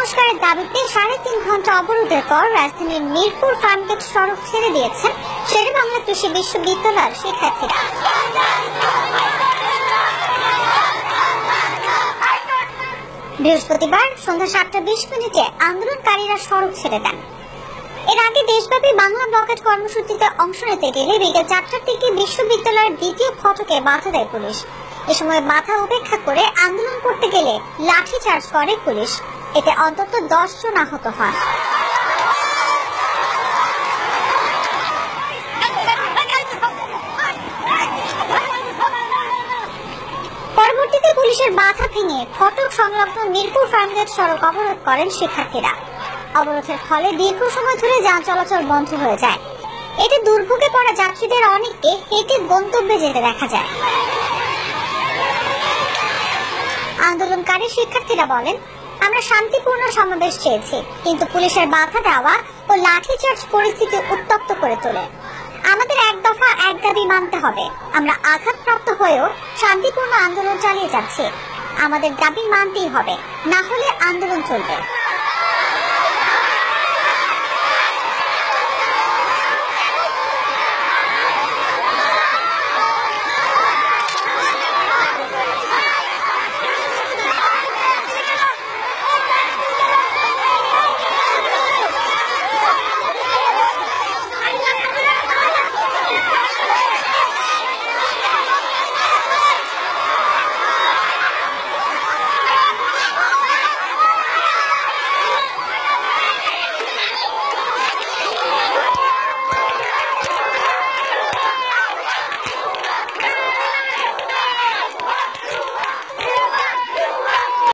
সংস্কারের দাবিতে ৩.৫ ঘন্টা অবরোধের পর রাজধানীর মিরপুর ফার্মগেট সড়ক ছেড়ে দিয়েছেন শেরেবাংলা কৃষি বিশ্ববিদ্যালয়ের শিক্ষার্থীরা। বৃহস্পতিবার সন্ধ্যা ৭টা ২০ আন্দোলনকারীরা সড়ক ছেড়ে দেন। এর আগে দেশব্যাপী বাংলা ব্লকেট কর্মসূচিতে অংশ নিতে গেলে বিকেল ৪টার দিকে বিশ্ববিদ্যালয়ের দ্বিতীয় ফটকে বাধা দেয় পুলিশ। এ সময় বাধা উপেক্ষা করে আন্দোলন করতে গেলে লাঠিচার্জ করে পুলিশ। এতে অন্তত ১০ জন আহত হন। পরবর্তীতে পুলিশের বাধা ভেঙে ফটক সংলগ্ন মিরপুর ফার্মগেট সড়ক অবরোধ করেন শিক্ষার্থীরা। অবরোধের ফলে দীর্ঘ সময় ধরে যান চলাচল বন্ধ হয়ে যায়। এতে দুর্ভোগে পড়া যাত্রীদের অনেককে হেঁটে গন্তব্যে যেতে দেখা যায়। আন্দোলনকারী শিক্ষার্থীরা বলেন, আমরা শান্তিপূর্ণ সমাবেশ চেয়েছি, কিন্তু পুলিশের বাধা দেওয়া ও লাঠিচার্জ পরিস্থিতি উত্তপ্ত করে তোলে। আমাদের এক দফা এক দাবি মানতে হবে। আমরা আঘাতপ্রাপ্ত হয়েও শান্তিপূর্ণ আন্দোলন চালিয়ে যাচ্ছি। আমাদের দাবি মানতেই হবে, না হলে আন্দোলন চলবে।